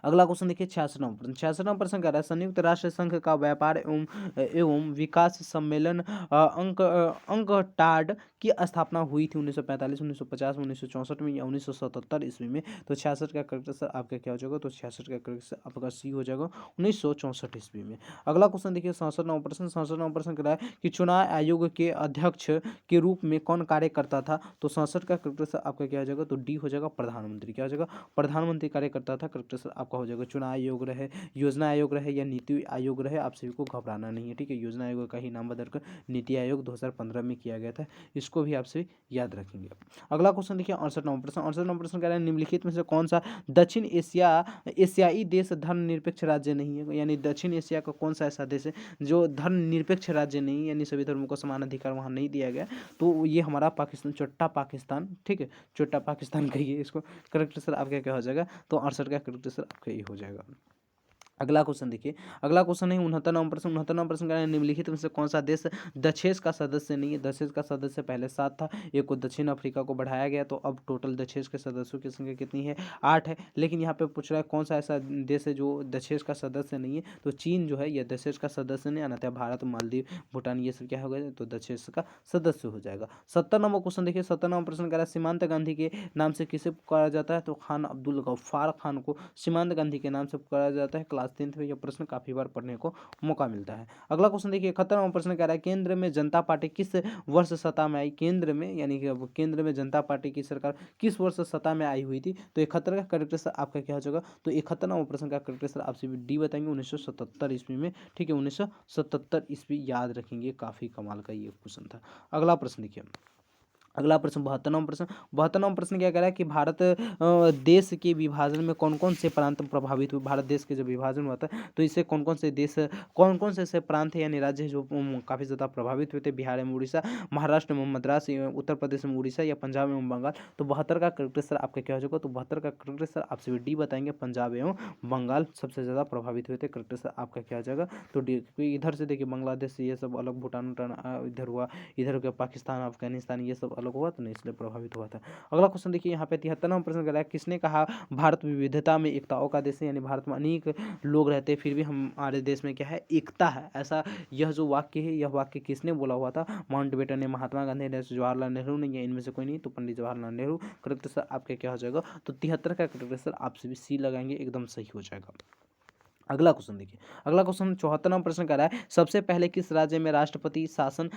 अगला क्वेश्चन देखिए 66वां प्रश्न। 66वां प्रश्न कह रहा है संयुक्त राष्ट्र संघ का व्यापार एवं विकास सम्मेलन अंकटाड की स्थापना हुई थी 1945, 1950, 1964 में या 1977 ईस्वी में? तो 66 का करेक्ट आंसर आपका क्या हो जाएगा? तो 66 का करेक्ट आंसर आपका सी हो जाएगा, 1964 ईस्वी में। अगला क्वेश्चन देखिए 67वां प्रश्न। 67वां प्रश्न कह रहा है कि चुनाव आयोग के अध्यक्ष के रूप में कौन कार्य करता था? तो 67 का करेक्ट आंसर आपका क्या हो जाएगा? तो डी हो जाएगा, प्रधानमंत्री। क्या हो जाएगा? प्रधानमंत्री कार्य करता था। करेक्ट आंसर आपका हो जाएगा। चुनाव आयोग रहे, योजना आयोग रहे या नीति आयोग रहे, आप सभी को घबराना नहीं है। ठीक है, योजना आयोग का ही नाम बदलकर नीति आयोग 2015 में किया गया था। इसको भी आपसे याद रखेंगे। अगला क्वेश्चन देखिए 68 नंबर प्रश्न कह रहा है निम्नलिखित में से कौन सा दक्षिण एशियाई देश धर्मनिरपेक्ष राज्य नहीं है। यानी दक्षिण एशिया का कौन सा ऐसा देश है जो धर्मनिरपेक्ष राज्य नहीं, यानी सभी धर्मों को समान अधिकार वहाँ नहीं दिया गया। तो ये हमारा पाकिस्तान, छोटा पाकिस्तान, ठीक है, छोटा पाकिस्तान कहिए इसको। करेक्ट आंसर आपका क्या हो जाएगा, तो 68 का करेक्ट आंसर आपका ये हो जाएगा। अगला क्वेश्चन देखिए, अगला क्वेश्चन है 69 नंबर प्रश्न कह रहे हैं निम्नलिखित में से कौन सा देश दशेस का सदस्य नहीं है। दशेस का सदस्य पहले 7 था, एक को दक्षिण अफ्रीका को बढ़ाया गया, तो अब टोटल दशेस के सदस्यों की संख्या कितनी है, 8 है। लेकिन यहाँ पे पूछ रहा है कौन सा ऐसा देश है जो दशेस का सदस्य नहीं है, तो चीन जो है यह दशेस का सदस्य नहीं, अन्यथा भारत, मालदीव, भूटान ये सब क्या हो गया, तो दशेस का सदस्य हो जाएगा। 70 नंबर क्वेश्चन देखिए, 70 नंबर प्रश्न कह रहा है सीमांत गांधी के नाम से किसे पुकारा जाता है, तो खान अब्दुल गफ्फार खान को सीमांत गांधी के नाम से पुकारा जाता है। क्लास 10th में यह प्रश्न काफी बार पढ़ने को मौका मिलता है। अगला क्वेश्चन देखिए 71वां प्रश्न कह रहा है केंद्र में जनता पार्टी किस वर्ष सत्ता में आई। केंद्र में, यानी कि अब केंद्र में जनता पार्टी की सरकार किस वर्ष सत्ता में आई हुई थी, तो 71 का करेक्ट आंसर आपका क्या हो जाएगा, तो 71वां प्रश्न का करेक्ट आंसर आपसे डी बताएंगे 1977 ईस्वी में, ठीक है, 1977 ईस्वी याद रखेंगे, काफी कमाल का ये क्वेश्चन था। अगला प्रश्न देखिए, अगला प्रश्न 72वां प्रश्न क्या कह रहा है कि भारत देश के विभाजन में कौन कौन से प्रांत प्रभावित हुए। भारत देश के जब विभाजन हुआ था तो इससे कौन कौन से देश, कौन कौन से ऐसे प्रांत है यानी राज्य है जो काफ़ी ज़्यादा प्रभावित हुए थे। बिहार एवं उड़ीसा, महाराष्ट्र एवं मद्रास, उत्तर प्रदेश एवं उड़ीसा, या पंजाब एवं बंगाल। तो 72 का करेक्ट आंसर आपका क्या हो जाएगा, तो 72 का करेक्ट आंसर आपसे भी डी बताएंगे, पंजाब एवं बंगाल सबसे ज़्यादा प्रभावित हुए थे। करेक्ट आंसर आपका क्या हो जाएगा, तो डी। इधर से देखिए बांग्लादेश ये सब अलग, भूटान इधर हुआ, इधर के पाकिस्तान, अफगानिस्तान ये सब अलग हुआ, तो नहीं इसलिए प्रभावित हुआ था। अगला क्वेश्चन देखिए यहाँ पे 73वां प्रश्न कर रहा है किसने कहा भारत विविधता में एकताओं का देश है। यानी भारत में अनेक लोग रहते हैं फिर भी हमारे देश में क्या है, एकता है। ऐसा यह जो वाक्य है, यह वाक्य किसने बोला हुआ था, माउंटबेटन ने, महात्मा गांधी ने, जवाहरलाल नेहरू ने, या इनमें से कोई नहीं, तो पंडित जवाहरलाल नेहरू। करेक्ट आंसर आपका क्या हो जाएगा, तो 73 का करेक्ट आंसर आपसे भी सी लगाएंगे, एकदम सही हो जाएगा। अगला क्वेश्चन देखिए, अगला क्वेश्चन 74वां प्रश्न कर रहा है सबसे पहले किस राज्य में राष्ट्रपति शासन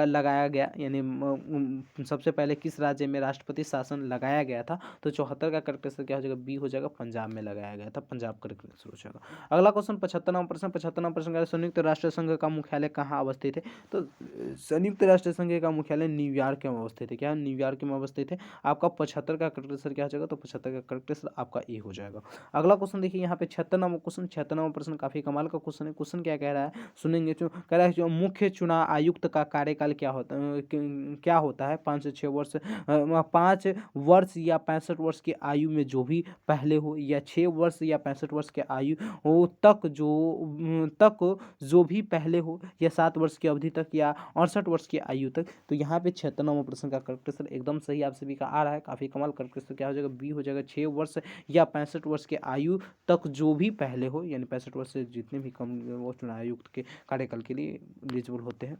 लगाया गया। यानी सबसे पहले किस राज्य में राष्ट्रपति शासन लगाया गया था, तो 74 का करेक्ट आंसर क्या हो जाएगा, बी हो जाएगा, पंजाब में लगाया गया था, पंजाब करेक्ट आंसर हो जाएगा। अगला क्वेश्चन 75वां प्रश्न कह रहा है संयुक्त राष्ट्र संघ का मुख्यालय कहाँ अवस्थित है। तो संयुक्त राष्ट्र संघ का मुख्यालय न्यूयॉर्क में अवस्थित है। क्या न्यूयॉर्क में अवस्थित है। आपका 75 का करेक्ट आंसर क्या हो जाएगा, तो 75 का करेक्ट आंसर आपका ए हो जाएगा। अगला क्वेश्चन देखिए यहाँ पे 76वां प्रश्न काफी कमाल का क्वेश्चन है। क्वेश्चन क्या कह रहा है सुनेंगे, कह रहा है जो मुख्य चुनाव आयुक्त का कार्यकाल क्या होता है 5 से 6 वर्ष, 5 वर्ष या 65 वर्ष की आयु में जो भी पहले हो, या 6 वर्ष या 65 वर्ष की आयु हो तक जो भी पहले हो, या 7 वर्ष की अवधि तक, या 68 वर्ष की आयु तक। तो यहाँ पे 76वां प्रश्न का करेक्ट आंसर एकदम सही आप सभी का आ रहा है, काफी कमाल। करेक्ट आंसर क्या हो जाएगा, बी हो जाएगा, 6 वर्ष या 65 वर्ष की आयु तक जो भी पहले हो, यानी 65 वर्ष से जितने भी कम वो चुनाव आयुक्त के कार्यकाल के लिए एलिजिबल होते हैं।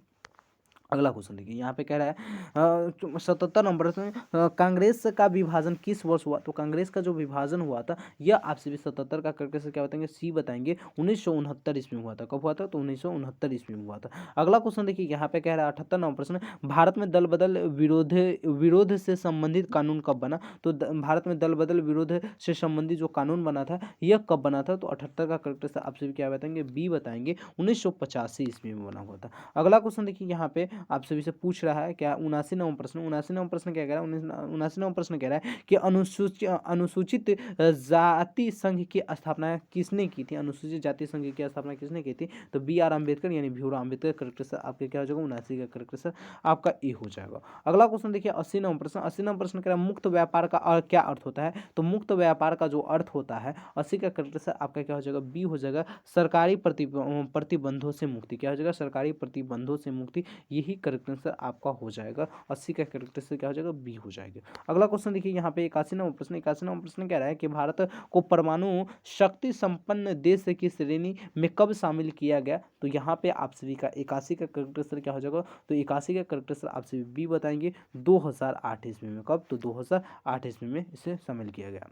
अगला क्वेश्चन देखिए यहाँ पे कह रहा है 77 नंबर से कांग्रेस का विभाजन किस वर्ष हुआ। तो कांग्रेस का जो विभाजन हुआ था यह आपसे भी 77 का करके से क्या बताएंगे, सी बताएंगे, 1969 ईस्वी में हुआ था। कब हुआ था, तो 1969 ईस्वी में हुआ था। अगला क्वेश्चन देखिए यहाँ पे कह रहा है 78 नंबर प्रश्न भारत में दल बदल विरोध से संबंधित कानून कब बना। तो भारत में दल बदल विरोध से संबंधित जो कानून बना था यह कब बना था, तो 78 का करेक्ट से आपसे भी क्या बताएंगे, बी बताएंगे, 1985 ईस्वी में बना हुआ था। अगला क्वेश्चन देखिए यहाँ पे आप सभी से पूछ रहा है क्या 79वां प्रश्न क्या कह रहा है, 79वां प्रश्न कह रहा है कि अनुसूचित जाति संघ की स्थापना किसने की थी। अनुसूचित जाति संघ की स्थापना किसने की थी, तो बी आर अम्बेडकर यानी भीमराव अम्बेडकर। करेक्ट आंसर आपके क्या हो जाएगा, 79 का करेक्ट आंसर आपका ए हो जाएगा। अगला क्वेश्चन देखिए 80वां प्रश्न कह रहा है मुक्त व्यापार का क्या अर्थ होता है। तो मुक्त व्यापार का जो अर्थ होता है 80 का करेक्ट आंसर आपका क्या हो जाएगा, बी हो जाएगा, सरकारी प्रतिबंधों से मुक्ति। क्या हो जाएगा, सरकारी प्रतिबंधों से मुक्ति, यही करेक्ट आंसर आपका हो जाएगा। 80 का करेक्ट आंसर क्या हो जाएगा, बी हो जाएगा। अगला क्वेश्चन देखिए यहाँ पे 81वां प्रश्न कह रहा है कि भारत को परमाणु शक्ति संपन्न देश की श्रेणी में कब शामिल किया गया। तो यहाँ पे आप सभी का 81 का करेक्ट आंसर क्या हो जाएगा, तो 81 का करेक्ट आंसर आप सभी बी बताएंगे, 2008 ईस्वी में। कब, तो 2008 ईस्वी में इसे शामिल किया गया।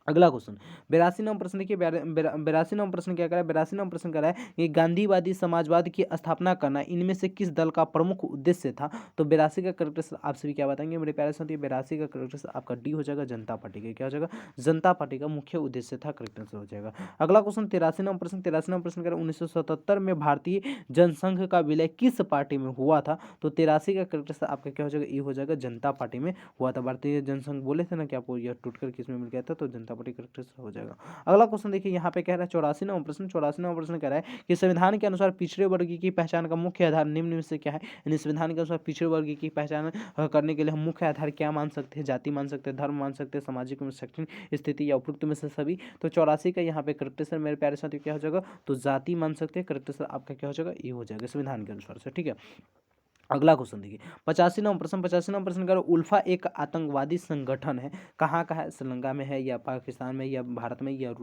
अगला क्वेश्चन 82 नंबर प्रश्न देखिए। 82 नंबर प्रश्न क्या करा है? 82 नंबर प्रश्न करा है कि गांधीवादी समाजवाद की स्थापना करना इनमें से किस दल का प्रमुख उद्देश्य था? तो 82 का करेक्ट आंसर आप सभी क्या बताएंगे मेरे प्यारे साथियों? 82 का करेक्ट आंसर आपका डी हो जाएगा, जनता पार्टी का। क्या हो जाएगा? जनता पार्टी का मुख्य उद्देश्य था, करेक्ट आंसर हो जाएगा। अगला क्वेश्चन 83 नंबर प्रश्न। 83 नंबर प्रश्न करें 1977 में भारतीय जनसंघ का विलय किस पार्टी में हुआ था? तो 83 का करेक्ट आंसर आपका क्या हो जाएगा? ई हो जाएगा, जनता पार्टी में हुआ था। भारतीय जनसंघ बोले थे ना कि आपको यह टूटकर किस में मिल गया था, तो जनता पार्टी करेक्ट आंसर हो जाएगा। अगला क्वेश्चन देखिए यहाँ पे कह रहा है 84 नंबर प्रश्न। 84 नंबर प्रश्न कह रहा है कि संविधान के अनुसार पिछड़े वर्ग की पहचान का मुख्य आधार निम्न में से क्या है? यानी संविधान के अनुसार पिछड़े वर्ग की पहचान करने के लिए हम मुख्य आधार क्या मान सकते हैं? जाति मान सकते हैं, धर्म मान सकते हैं, सामाजिक एवं शैक्षणिक स्थिति या उपयुक्त में से सभी। तो 84 का यहाँ पे करेक्ट आंसर मेरे प्यारे साथियों क्या हो जाएगा? तो जाति मान सकते हैं, करेक्ट आंसर आपका क्या हो जाएगा? ये हो जाएगा संविधान के अनुसार से, ठीक है। अगला क्वेश्चन देखिए 85 नंबर प्रश्न। 85 नंबर प्रश्न करो उल्फा एक आतंकवादी संगठन है, कहाँ का है? श्रीलंका में है या पाकिस्तान में या भारत में या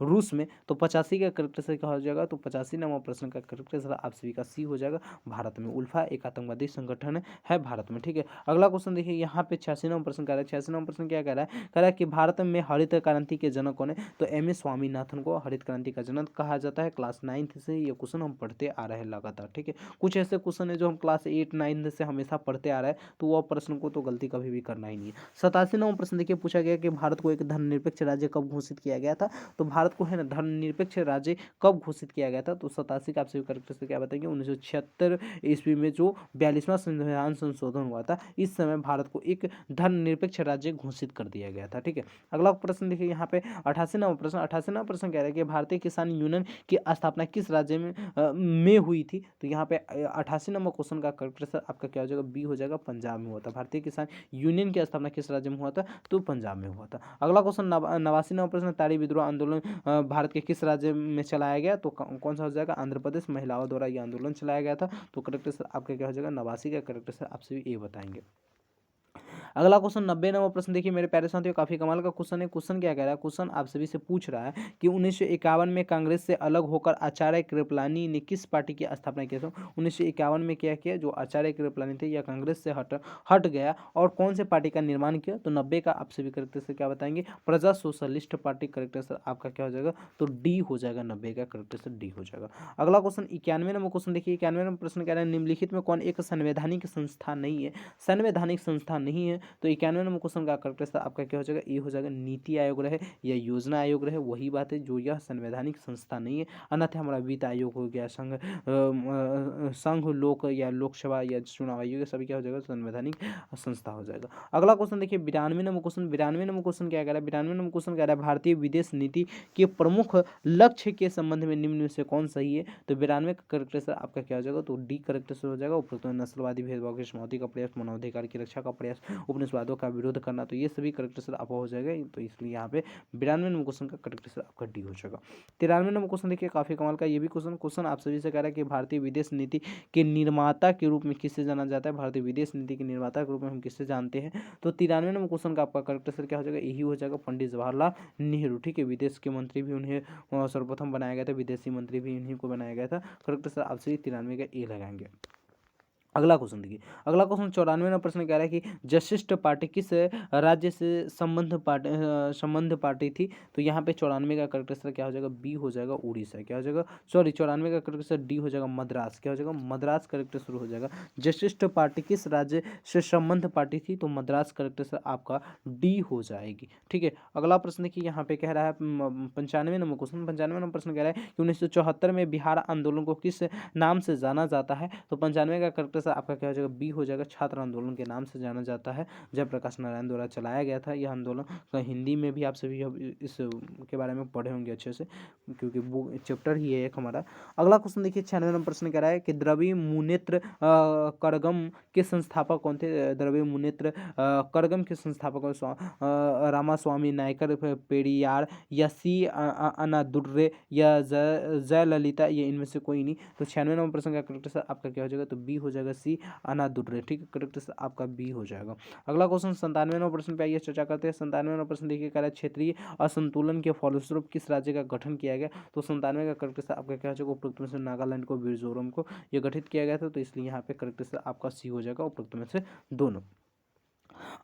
रूस में? तो 85 का करेक्ट आंसर क्या हो जाएगा? तो 85 नंबर प्रश्न का करेक्ट आंसर आप सभी का सी हो जाएगा, भारत में। उल्फा एक आतंकवादी संगठन है भारत में, ठीक है। अगला क्वेश्चन देखिए यहाँ पे 86 नंबर प्रश्न कह रहा है। 86 नंबर प्रश्न क्या कह रहा है? कह रहा है कि भारत में हरित क्रांति के जनक कौन है? तो एम एस स्वामीनाथन को हरित क्रांति का जनक कहा जाता है। क्लास 9th से ये क्वेश्चन हम पढ़ते आ रहे हैं लगातार, ठीक है। कुछ ऐसे क्वेश्चन है जो हम क्लास 8 9 से हमेशा पढ़ते आ रहा है, तो वह प्रश्न को तो गलती कभी भी करना ही नहीं है। 87 नंबर प्रश्न देखिए पूछा गया कि भारत को एक धर्मनिरपेक्ष राज्य कब घोषित किया गया था? तो भारत को है ना धर्मनिरपेक्ष राज्य कब घोषित किया गया था? तो 87 का आपसे करेक्ट से क्या बताएंगे? 1976 ईस्वी में जो 42वां संविधान संशोधन हुआ था, इस समय भारत को एक धर्मनिरपेक्ष राज्य घोषित कर दिया गया था, ठीक है। अगला प्रश्न देखिए यहाँ पे 88 नंबर प्रश्न। 88 नंबर प्रश्न कह रहा है कि भारतीय किसान यूनियन की स्थापना किस राज्य में हुई थी? तो यहाँ पे 88 नंबर क्वेश्चन का करेक्ट आंसर आपका क्या हो जाएगा? बी हो जाएगा, पंजाब में हुआ था। भारतीय किसान यूनियन की स्थापना किस राज्य में हुआ था? तो पंजाब में हुआ था। अगला क्वेश्चन 89 नंबर प्रश्न ताड़ी विद्रोह आंदोलन भारत के किस राज्य में चलाया गया? तो कौन सा हो जाएगा? आंध्र प्रदेश। महिलाओं द्वारा यह आंदोलन चलाया गया था। तो करेक्ट आंसर आपका क्या हो जाएगा? 89 का करेक्ट आंसर आप सभी ये बताएंगे। अगला क्वेश्चन 90 नंबर प्रश्न देखिए मेरे प्यारे साथियों, काफी कमाल का क्वेश्चन है। क्वेश्चन क्या कह रहा है? क्वेश्चन आप सभी से पूछ रहा है कि 1951 में कांग्रेस से अलग होकर आचार्य कृपलानी ने किस पार्टी की स्थापना की? तो 1951 में क्या किया? जो आचार्य कृपलानी थे या कांग्रेस से हट गया और कौन से पार्टी का निर्माण किया? तो 90 का आप सभी करेक्ट आंसर क्या बताएंगे? प्रजा सोशलिस्ट पार्टी। करेक्ट आंसर आपका क्या हो जाएगा? तो डी हो जाएगा, 90 का करेक्ट आंसर डी हो जाएगा। अगला क्वेश्चन 91 नंबर क्वेश्चन देखिए। 91 नंबर प्रश्न कह रहा है निम्नलिखित में कौन एक संवैधानिक संस्था नहीं है? संवैधानिक संस्था नहीं है, तो 91 नंबर क्वेश्चन का करेक्ट आंसर आपका क्या हो जाएगा? ये हो जाएगा नीति आयोग रहे या योजना आयोग रहे, वही बात है जो यह संवैधानिक संस्था नहीं है। अन्यथा हमारा वित्त आयोग हो गया, संघ लोक या लोकसभा या चुनाव आयोग, सभी क्या हो जाएगा? संवैधानिक संस्था हो जाएगा। अगला क्वेश्चन देखिए 92 नंबर क्वेश्चन। 92 नंबर क्वेश्चन क्या कह रहा है? 92 नंबर क्वेश्चन कह रहा है भारतीय विदेश नीति के प्रमुख लक्ष्य के संबंध में निम्न में से कौन सही है? तो 92 का करेक्ट आंसर आपका क्या हो जाएगा? तो डी करेक्ट आंसर हो जाएगा। उपरोक्त नस्लवादी भेदभाव की समाप्ति का प्रयास, मानवाधिकार की रक्षा का प्रयास, उपनिवेशवादों का विरोध करना, तो ये सभी करेक्ट आंसर आपका हो जाएगा। तो इसलिए यहाँ पे 92 नंबर क्वेश्चन का करेक्ट आंसर आपका डी हो जाएगा। 93 नंबर क्वेश्चन देखिए काफी कमाल का ये भी क्वेश्चन आप सभी से कह रहा है कि भारतीय विदेश नीति के निर्माता के रूप में किससे जाना जाता है? भारतीय विदेश नीति के निर्माता के रूप में हम किससे जानते हैं? तो 93 नंबर क्वेश्चन का आपका करेक्ट आंसर क्या हो जाएगा? यही हो जाएगा, पंडित जवाहरलाल नेहरू, ठीक है। विदेश के मंत्री भी उन्हें सर्वप्रथम बनाया गया था, विदेशी मंत्री भी इन्हीं को बनाया गया था। करेक्ट आंसर आप सभी 93 का ए लगाएंगे। अगला क्वेश्चन देखिए। अगला क्वेश्चन 94 नंबर प्रश्न कह रहा है कि जशिष्ट पार्टी किस राज्य से संबंध पार्टी थी? तो यहाँ पे 94 का करेक्ट आंसर क्या हो जाएगा? बी हो जाएगा, उड़ीसा। क्या हो जाएगा? सॉरी, 94 का करेक्ट आंसर डी हो जाएगा, मद्रास। क्या हो जाएगा? मद्रास करेक्ट आंसर हो जाएगा। जशिष्ट पार्टी किस राज्य से संबंध पार्टी थी? तो मद्रास करेक्ट आंसर आपका डी हो जाएगी, ठीक है। अगला प्रश्न देखिए यहाँ पे कह रहा है 95 नंबर क्वेश्चन। 95 नंबर प्रश्न कह रहा है कि 1974 में बिहार आंदोलन को किस नाम से जाना जाता है? तो 95 का करेक्ट आंसर आपका क्या हो जाएगा? बी हो जाएगा, छात्र आंदोलन के नाम से जाना जाता है। जयप्रकाश नारायण द्वारा चलाया गया था यह आंदोलन। हिंदी में भी आप सभी इस के बारे में पढ़े होंगे अच्छे से, क्योंकि बुक चैप्टर ही है एक हमारा। अगला क्वेश्चन देखिए 96 नंबर प्रश्न कह रहा है कि द्रविड़ मुनेत्र करगम के संस्थापक कौन थे? द्रविड़ मुनेत्र करगम के संस्थापक रामास्वामी नायकर, पेरियार या सी अनादुर्रे या जयललिता, ये इनमें से कोई नहीं। तो 96 नंबर प्रश्न का करेक्ट आंसर आपका क्या हो जाएगा? तो बी हो जाएगा, सी अनादुर्रे, ठीक है। करेक्ट आंसर आपका बी हो जाएगा। अगला क्वेश्चन 97 नंबर प्रश्न पे आइए चर्चा करते हैं। 97 नंबर प्रश्न देखिए कह रहा है क्षेत्रीय असंतुलन के फलस्वरूप किस राज्य का गठन किया गया? तो 97 का करेक्ट आंसर आपका क्या हो जाएगा? उपरोक्त में से नागालैंड को, मिजोरम को ये गठित किया गया था, तो इसलिए यहाँ पे करेक्ट आंसर आपका सी हो जाएगा, उपरोक्त में से दोनों।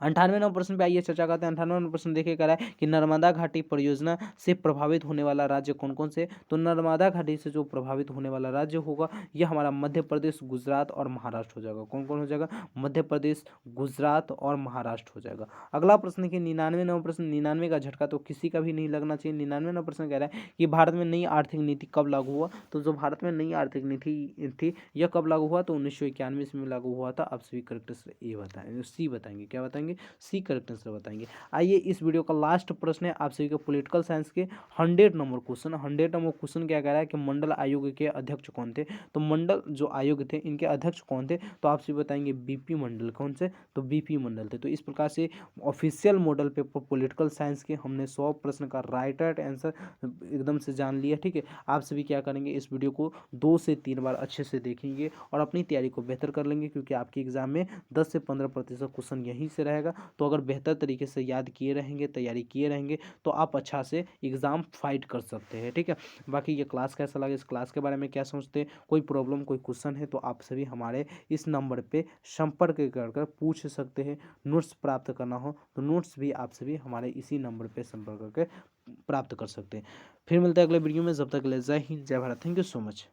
98 प्रश्न पे आइए चर्चा करते हैं। 98 प्रश्न देखिए कह रहा है कि नर्मदा घाटी परियोजना से प्रभावित होने वाला राज्य कौन कौन से। तो नर्मदा घाटी से जो प्रभावित होने वाला राज्य होगा यह हमारा मध्य प्रदेश, गुजरात और महाराष्ट्र हो जाएगा। कौन कौन हो जाएगा? मध्य प्रदेश, गुजरात और महाराष्ट्र हो जाएगा। अगला प्रश्न है कि 99वां प्रश्न, 99 का झटका तो किसी का भी नहीं लगना चाहिए। 99वां प्रश्न कह रहा है कि भारत में नई आर्थिक नीति कब लागू हुआ। तो जो भारत में नई आर्थिक नीति थी यह कब लागू हुआ? तो 1991 ईस्वी में लागू हुआ था। आप सभी करेक्ट आंसर ए बताएंगे, सी बताएंगे। क्या बताएंगे? सी करेक्ट आंसर बताएंगे। आइए इस वीडियो का लास्ट प्रश्न है आप सभी के पॉलिटिकल साइंस के 100 नंबर क्वेश्चन। 100 नंबर क्वेश्चन क्या कह रहा है कि मंडल आयोग के अध्यक्ष कौन थे। तो मंडल जो आयोग थे इनके अध्यक्ष कौन थे। तो आप सभी बताएंगे बीपी मंडल। कौन से? तो बीपी मंडल थे। तो इस प्रकार से official model paper political science के हमने 100 प्रश्न का राइट आंसर एकदम से जान लिया। ठीक है, आप सभी क्या करेंगे, इस वीडियो को 2 से 3 बार अच्छे से देखेंगे और अपनी तैयारी को बेहतर कर लेंगे, क्योंकि आपके एग्जाम में 10 से 15% क्वेश्चन यहीं से रहेगा। तो अगर बेहतर तरीके से याद किए रहेंगे, तैयारी किए रहेंगे, तो आप अच्छा से एग्जाम फाइट कर सकते हैं। ठीक है, बाकी ये क्लास कैसा लगा, इस क्लास के बारे में क्या सोचते हैं, कोई प्रॉब्लम कोई क्वेश्चन है तो आप सभी हमारे इस नंबर पे संपर्क कर पूछ सकते हैं। नोट्स प्राप्त करना हो तो नोट्स भी आप सभी हमारे इसी नंबर पे संपर्क करके प्राप्त कर सकते हैं। फिर मिलते हैं अगले वीडियो में, जब तक के लिए जय हिंद, जय Bharat. Thank you so much.